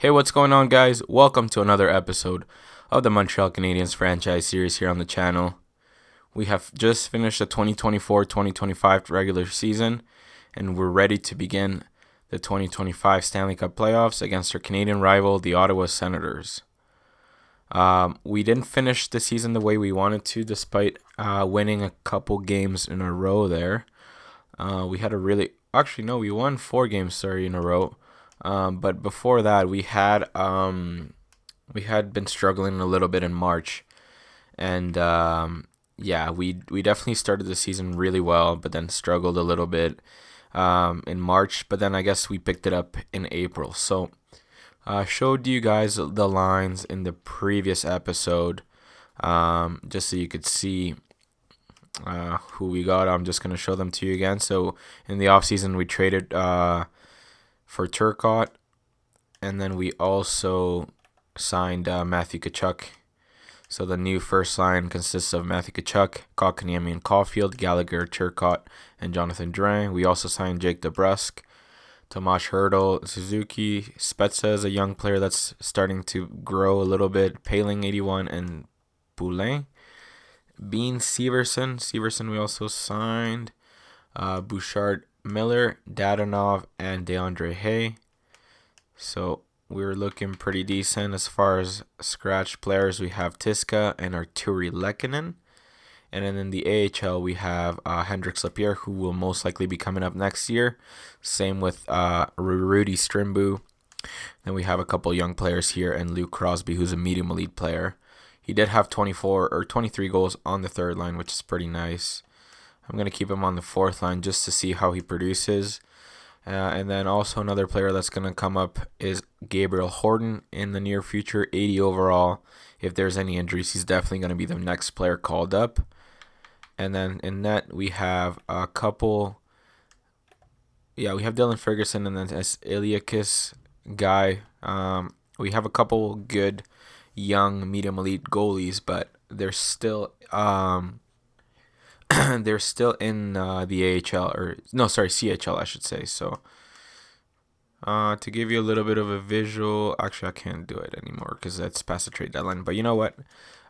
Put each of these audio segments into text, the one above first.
Hey, what's going on, guys? Welcome to another episode of the Montreal Canadiens franchise series here on the channel. We have just finished the 2024-2025 regular season, and we're ready to begin the 2025 Stanley Cup playoffs against our Canadian rival, the Ottawa Senators. We didn't finish the season the way we wanted to, despite winning a couple games in a row there. We had a really... Actually, no, we won 4 games, in a row. But before that, we had been struggling a little bit in March, and yeah, we definitely started the season really well, but then struggled a little bit in March. But then I guess we picked it up in April. So I showed you guys the lines in the previous episode, just so you could see who we got. I'm just gonna show them to you again. So in the offseason, we traded for Turcotte, and then we also signed Matthew Tkachuk. So the new first line consists of Matthew Tkachuk, Kotkaniemi and Caulfield, Gallagher, Turcotte, and Jonathan Drouin. We also signed Jake DeBrusk, Tomas Hertl, Suzuki, Spezza is a young player that's starting to grow a little bit, Paling 81, and Poulin. Bean Severson we also signed, Bouchard, Miller, Dadonov, and DeAndre Hay. So we're looking pretty decent as far as scratch players. We have Tiska and Arturi Lehkonen. And then in the AHL, we have Hendrix Lapierre, who will most likely be coming up next year. Same with Rudy Strimbu. Then we have a couple young players here, and Luke Crosby, who's a medium elite player. He did have 24 or 23 goals on the third line, which is pretty nice. I'm going to keep him on the fourth line just to see how he produces. And then also another player that's going to come up is Gabriel Horton in the near future, 80 overall. If there's any injuries, he's definitely going to be the next player called up. And then in net, we have a couple. Yeah, we have Dylan Ferguson and then this Iliakis guy. We have a couple good young medium elite goalies, but they're still they're still in the AHL, or no, sorry, CHL, I should say. So to give you a little bit of a visual, actually I can't do it anymore because that's past the trade deadline. But you know what?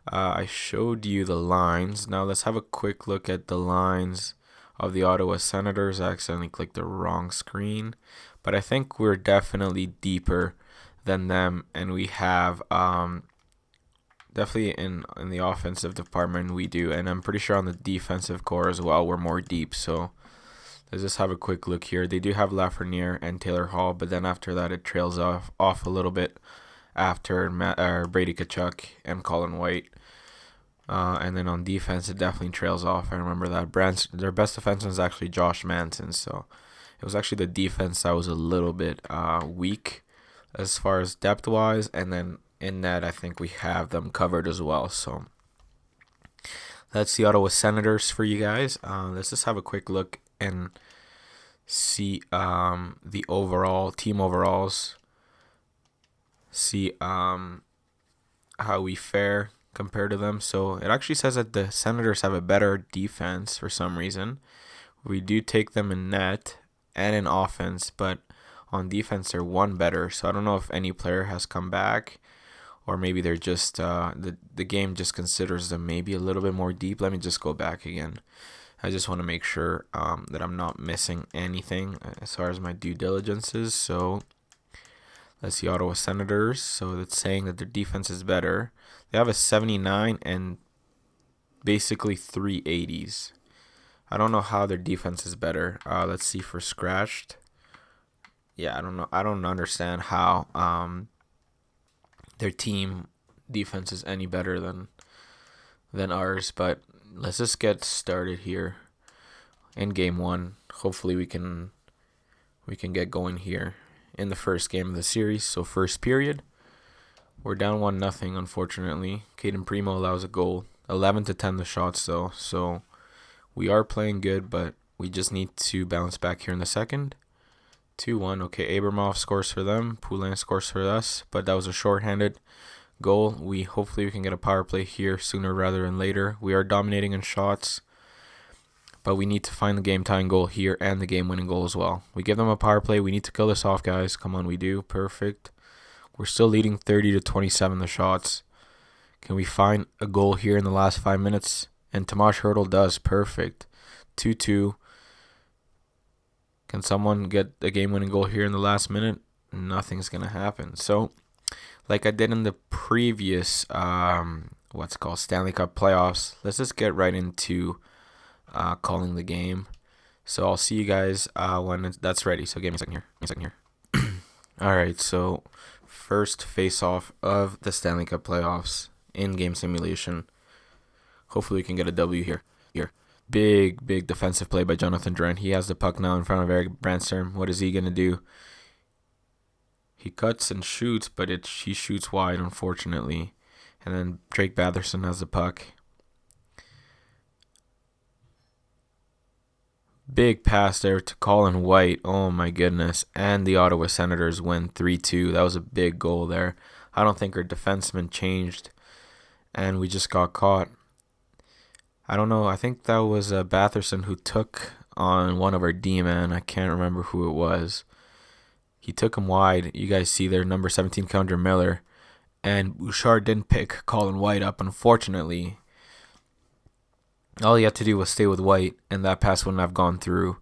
I showed you the lines. Now let's have a quick look at the lines of the Ottawa Senators. I accidentally clicked the wrong screen, but I think we're definitely deeper than them, and we have definitely in the offensive department we do, and I'm pretty sure on the defensive core as well we're more deep. So let's just have a quick look here. They do have Lafreniere and Taylor Hall, but then after that it trails off a little bit after Brady Tkachuk and Colin White. And then on defense, it definitely trails off. I remember that. Their best defenseman is actually Josh Manson. So it was actually the defense that was a little bit weak as far as depth-wise. And then in that, I think we have them covered as well. So that's the Ottawa Senators for you guys. Let's just have a quick look and see the overall team overalls. See how we fare compared to them. So it actually says that the Senators have a better defense for some reason. We do take them in net and in offense, but on defense they're one better. So I don't know if any player has come back, or maybe they're just the game just considers them maybe a little bit more deep. Let me just go back again. I just want to make sure that I'm not missing anything as far as my due diligence is. So let's see, Ottawa Senators. So it's saying that their defense is better. They have a 79 and basically 380s. I don't know how their defense is better. Let's see for scratched. Yeah, I don't know. I don't understand how their team defense is any better than ours. But let's just get started here in game one. Hopefully we can get going here in the first game of the series. So first period, we're down 1-0, unfortunately. Caden Primo allows a goal. 11-10 the shots though. So we are playing good, but we just need to bounce back here in the second. 2-1. Okay, Abramov scores for them. Poulin scores for us, but that was a shorthanded goal. Hopefully we can get a power play here sooner rather than later. We are dominating in shots, but we need to find the game-tying goal here and the game-winning goal as well. We give them a power play. We need to kill this off, guys. Come on, we do. Perfect. We're still leading 30-27 the shots. Can we find a goal here in the last 5 minutes? And Tomas Hertl does. Perfect. 2-2. Can someone get a game-winning goal here in the last minute? Nothing's going to happen. So, like I did in the previous, Stanley Cup playoffs, let's just get right into calling the game. So I'll see you guys when that's ready. So give me a second here. All right, so first face-off of the Stanley Cup playoffs in-game simulation. Hopefully we can get a W here. Big defensive play by Jonathan Drouin. He has the puck now in front of Erik Brannstrom. What is he going to do? He cuts and shoots, but he shoots wide, unfortunately. And then Drake Batherson has the puck. Big pass there to Colin White. Oh, my goodness. And the Ottawa Senators win 3-2. That was a big goal there. I don't think our defenseman changed. And we just got caught. I don't know. I think that was Batherson who took on one of our D-men. I can't remember who it was. He took him wide. You guys see there, number 17, Condor Miller. And Bouchard didn't pick Colin White up, unfortunately. All he had to do was stay with White, and that pass wouldn't have gone through.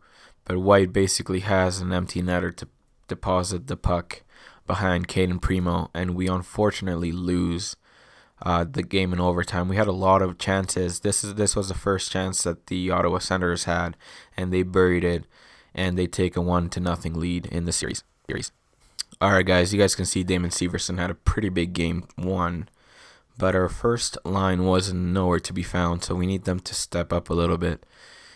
But White basically has an empty netter to deposit the puck behind Caden Primo, and we unfortunately lose the game in overtime. We had a lot of chances. This was the first chance that the Ottawa Senators had, and they buried it, and they take a 1-0 lead in the series. Alright guys, you guys can see Damon Severson had a pretty big game one, but our first line was nowhere to be found, so we need them to step up a little bit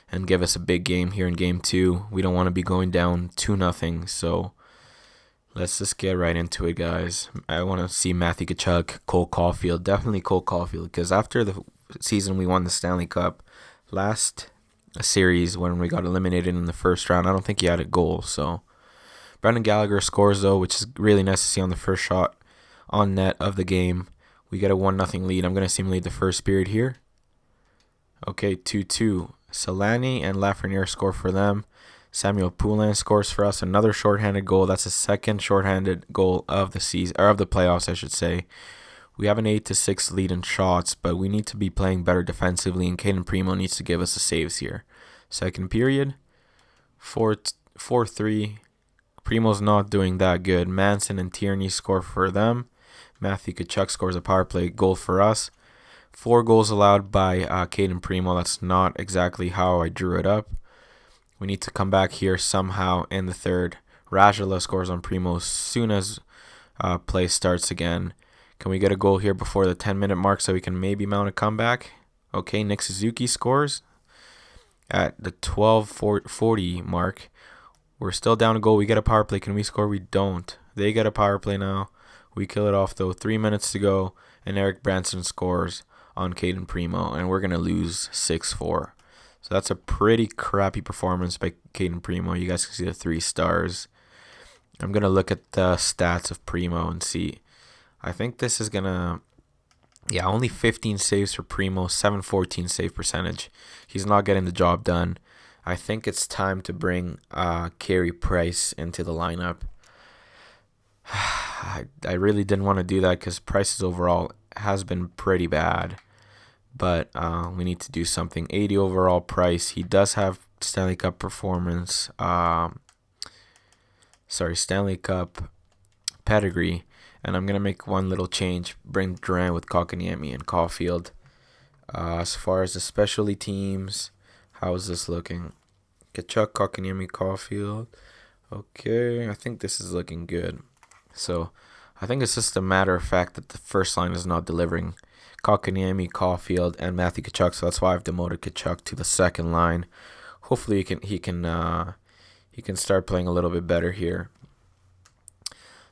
and give us a big game here in game 2. We don't want to be going down 2-0, so let's just get right into it, guys. I want to see Matthew Tkachuk, Cole Caulfield, definitely Cole Caulfield, because after the season we won the Stanley Cup, last series when we got eliminated in the first round, I don't think he had a goal, so Brendan Gallagher scores, though, which is really nice to see on the first shot on net of the game. We get a 1-0 lead. I'm going to simulate the first period here. Okay, 2-2. Solani and Lafreniere score for them. Samuel Poulin scores for us. Another shorthanded goal. That's the second shorthanded goal of the season, or of the playoffs, I should say. We have an 8-6 lead in shots, but we need to be playing better defensively, and Caden Primo needs to give us the saves here. Second period, 4-3. Primo's not doing that good. Manson and Tierney score for them. Matthew Tkachuk scores a power play goal for us. 4 goals allowed by Caden Primo. That's not exactly how I drew it up. We need to come back here somehow in the third. Rajala scores on Primo as soon as play starts again. Can we get a goal here before the 10-minute mark so we can maybe mount a comeback? Okay, Nick Suzuki scores at the 12:40 mark. We're still down a goal. We get a power play. Can we score? We don't. They get a power play now. We kill it off, though. 3 minutes to go, and Erik Brannstrom scores on Caden Primo, and we're going to lose 6-4. So that's a pretty crappy performance by Caden Primo. You guys can see the 3 stars. I'm going to look at the stats of Primo and see. I think this is going to... Yeah, only 15 saves for Primo, 714 save percentage. He's not getting the job done. I think it's time to bring Carey Price into the lineup. I really didn't want to do that because Price's overall has been pretty bad. But we need to do something. 80 overall Price. He does have Stanley Cup performance. Stanley Cup pedigree. And I'm going to make one little change. Bring Durant with Kotkaniemi and Caulfield. As far as the specialty teams... How is this looking? Tkachuk, Kotkaniemi, Caulfield. Okay, I think this is looking good. So, I think it's just a matter of fact that the first line is not delivering. Kotkaniemi, Caulfield, and Matthew Tkachuk. So that's why I've demoted Tkachuk to the second line. Hopefully, he can start playing a little bit better here.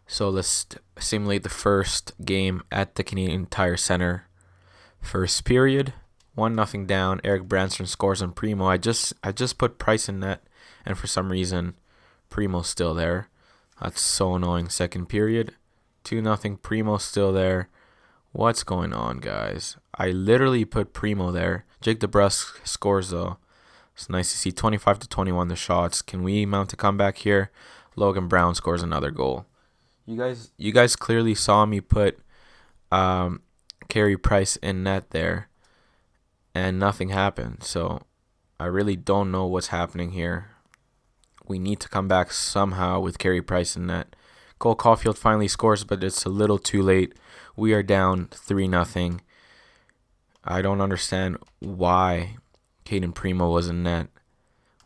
So let's simulate the first game at the Canadian Tire Center. First period. 1-0 down. Erik Brannstrom scores on Primo. I just put Price in net, and for some reason, Primo's still there. That's so annoying. Second period. 2-0. Primo's still there. What's going on, guys? I literally put Primo there. Jake DeBrusk scores, though. It's nice to see. 25-21 the shots. Can we mount a comeback here? Logan Brown scores another goal. You guys clearly saw me put um, Carey Price in net there, and nothing happened. So I really don't know what's happening here. We need to come back somehow with Carey Price in net. Cole Caulfield finally scores, but it's a little too late. We are down 3-0. I don't understand why Caden Primo was in net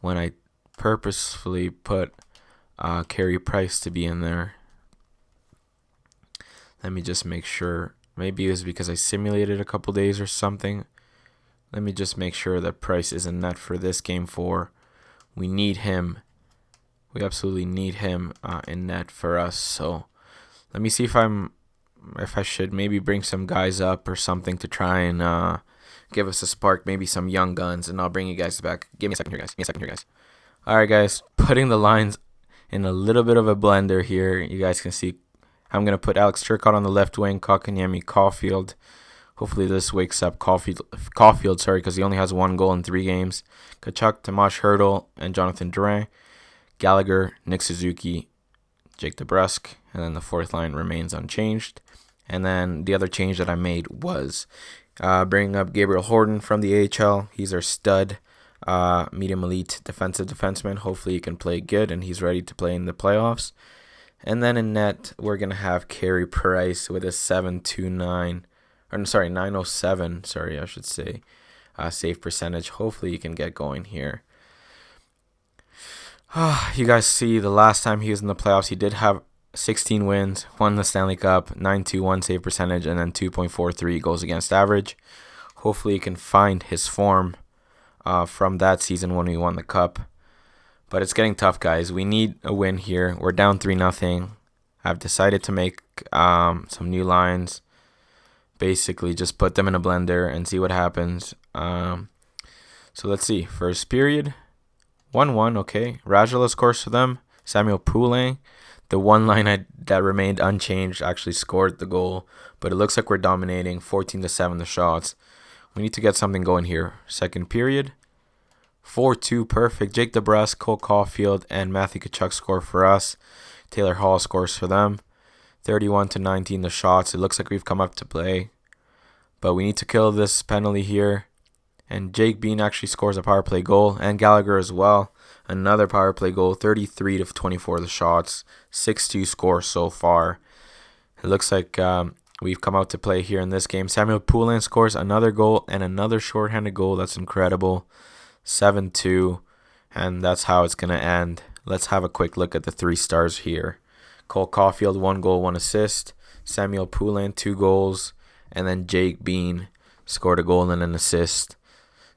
when I purposefully put Carey Price to be in there. Let me just make sure. Maybe it was because I simulated a couple days or something. Let me just make sure that Price is in net for this game 4. We need him. We absolutely need him in net for us. So let me see if I should maybe bring some guys up or something to try and give us a spark. Maybe some young guns, and I'll bring you guys back. Give me a second here, guys. All right, guys. Putting the lines in a little bit of a blender here. You guys can see I'm going to put Alex Turcotte on the left wing, Kotkaniemi, Caulfield. Hopefully this wakes up Caulfield, because he only has 1 goal in 3 games. Tkachuk, Tomas Hertl, and Jonathan Drouin. Gallagher, Nick Suzuki, Jake DeBrusk, and then the 4th line remains unchanged. And then the other change that I made was bringing up Gabriel Horton from the AHL. He's our stud, medium elite defensive defenseman. Hopefully he can play good, and he's ready to play in the playoffs. And then in net, we're going to have Carey Price with a 907, save percentage. Hopefully you can get going here. You guys see the last time he was in the playoffs, he did have 16 wins, won the Stanley Cup, 9.21 save percentage, and then 2.43 goals against average. Hopefully he can find his form from that season when we won the Cup. But it's getting tough, guys. We need a win here. We're down 3-0. I've decided to make some new lines. Basically, just put them in a blender and see what happens. So let's see. First period, 1-1. Okay, Radula scores for them. Samuel Poulin, the one line that remained unchanged, actually scored the goal. But it looks like we're dominating, 14-7 the shots. We need to get something going here. Second period, 4-2, perfect. Jake DeBrusk, Cole Caulfield, and Matthew Tkachuk score for us. Taylor Hall scores for them. 31-19 the shots. It looks like we've come up to play. But we need to kill this penalty here. And Jake Bean actually scores a power play goal. And Gallagher as well. Another power play goal. 33-24 the shots. 6-2 score so far. It looks like we've come out to play here in this game. Samuel Poulin scores another goal and another shorthanded goal. That's incredible. 7-2. And that's how it's going to end. Let's have a quick look at the 3 stars here. Cole Caulfield, 1 goal, 1 assist. Samuel Poulin, 2 goals. And then Jake Bean scored a goal and an assist.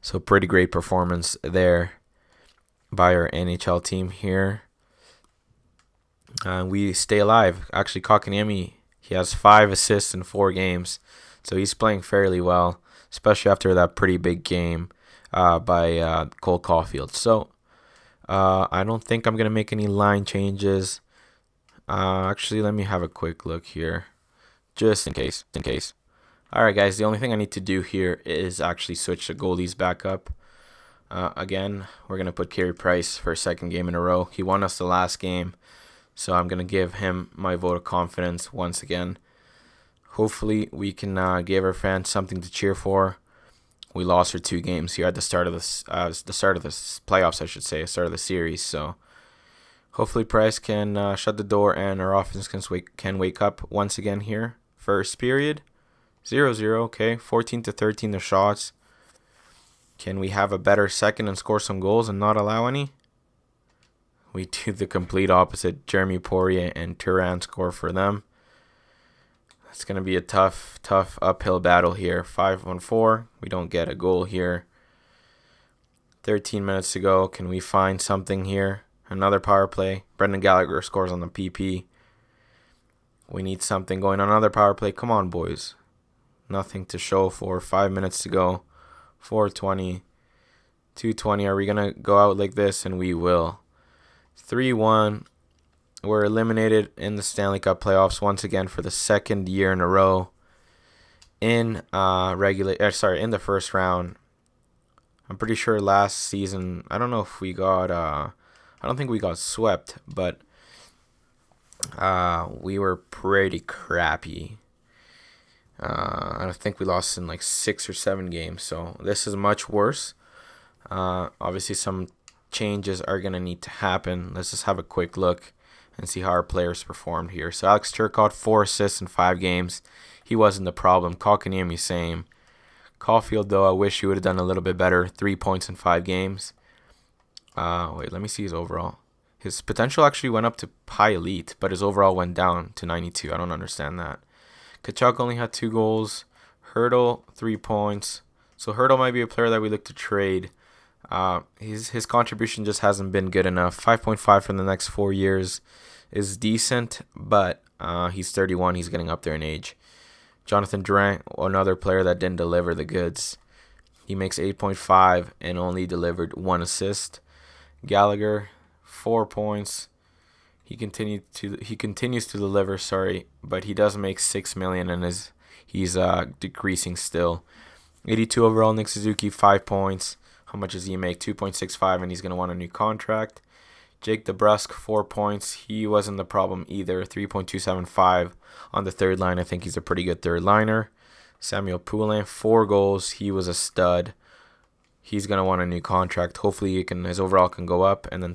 So pretty great performance there by our NHL team here. We stay alive. Actually, Kotkaniemi, he has 5 assists in 4 games. So he's playing fairly well, especially after that pretty big game by Cole Caulfield. So I don't think I'm going to make any line changes. Actually, let me have a quick look here, just in case. Alright, guys, the only thing I need to do here is actually switch the goalies back up. Again, we're going to put Carey Price for a 2nd game in a row. He won us the last game, so I'm going to give him my vote of confidence once again. Hopefully, we can give our fans something to cheer for. We lost our 2 games here at the start of the playoffs, I should say, start of the series. So hopefully Price can shut the door and our offense can wake up once again here. First period, 0-0. Okay, 14-13 the shots. Can we have a better second and score some goals and not allow any? We do the complete opposite. Jeremy Poirier and Turan score for them. It's going to be a tough uphill battle here. 5-on-4. We don't get a goal here. 13 minutes to go. Can we find something here? Another power play. Brendan Gallagher scores on the PP. We need something going on another power play. Come on, boys. Nothing to show for. 5 minutes to go. 4:20. 2:20. Are we going to go out like this? And we will. 3-1. We're eliminated in the Stanley Cup playoffs once again for the 2nd year in a row. In the first round. I'm pretty sure last season, I don't know if we got I don't think we got swept, but we were pretty crappy. I think we lost in like 6 or 7 games, so this is much worse. Obviously, some changes are going to need to happen. Let's just have a quick look and see how our players performed here. So Alex Turcotte, 4 assists in 5 games. He wasn't the problem. Kotkaniemi, same. Caulfield, though, I wish he would have done a little bit better. 3 points in 5 games. Wait, let me see his overall. His potential actually went up to high elite, but his overall went down to 92. I don't understand that. Kachuk only had 2 goals. Hurdle, 3 points. So Hurdle might be a player that we look to trade. His contribution just hasn't been good enough. 5.5 for the next 4 years is decent, but he's 31. He's getting up there in age. Jonathan Durant, another player that didn't deliver the goods. He makes 8.5 and only delivered 1 assist. Gallagher, 4 points. He continues to deliver, but he does make $6 million and he's decreasing still. 82 overall. Nick Suzuki, 5 points. How much does he make? 2.65, and he's going to want a new contract. Jake DeBrusk, 4 points. He wasn't the problem either. 3.275 on the third line. I think he's a pretty good third liner. Samuel Poulin, 4 goals. He was a stud. He's going to want a new contract. Hopefully his overall can go up. And then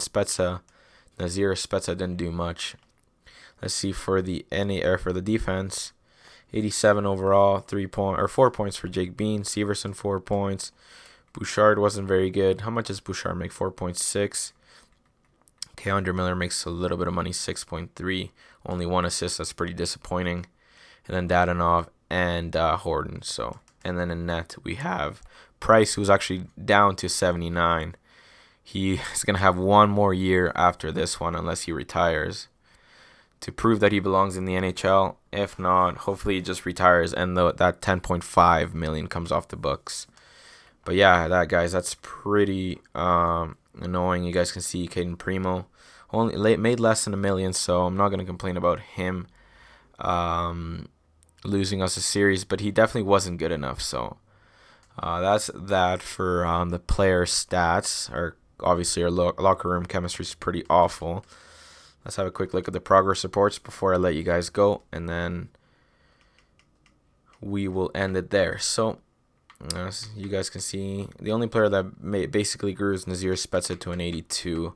Nazir Spezza didn't do much. Let's see for the for the defense. 87 overall, 4 points for Jake Bean. Severson, 4 points. Bouchard wasn't very good. How much does Bouchard make? 4.6. Keandre Miller makes a little bit of money, 6.3. Only 1 assist. That's pretty disappointing. And then Dadonov and Horton. And then in net we have Price, who's actually down to 79. He is going to have 1 more year after this one unless he retires to prove that he belongs in the NHL. If not, hopefully he just retires and that 10.5 million comes off the books. But yeah, that's pretty annoying. You guys can see Caden Primo only made less than $1 million, so I'm not going to complain about him losing us a series, but he definitely wasn't good enough. So that's that for the player stats. Obviously, our locker room chemistry is pretty awful. Let's have a quick look at the progress reports before I let you guys go, and then we will end it there. So, as you guys can see, the only player that basically grew is Nazir Spezza to an 82.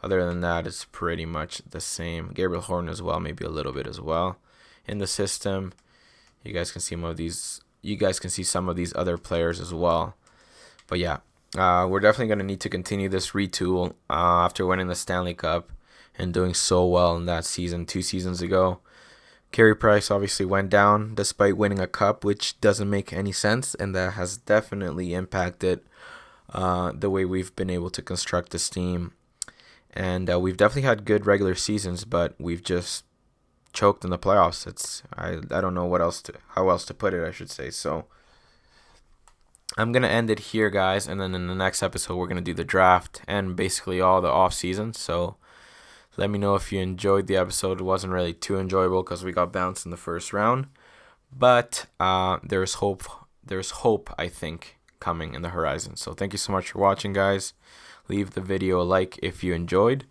Other than that, it's pretty much the same. Gabriel Horn as well, maybe a little bit as well. In the system, you guys can see some of these other players as well. But yeah, we're definitely going to need to continue this retool after winning the Stanley Cup and doing so well in that season 2 seasons ago. Carey Price obviously went down despite winning a cup, which doesn't make any sense, and that has definitely impacted the way we've been able to construct this team. And we've definitely had good regular seasons, but we've just choked in the playoffs. I don't know how else to put it, I should say. So I'm going to end it here, guys, and then in the next episode we're going to do the draft and basically all the off season. So let me know if you enjoyed the episode. It wasn't really too enjoyable because we got bounced in the first round, but there's hope. There's hope, I think, coming in the horizon. So thank you so much for watching, guys. Leave the video a like if you enjoyed,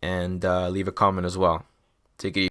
and leave a comment as well. Take it easy.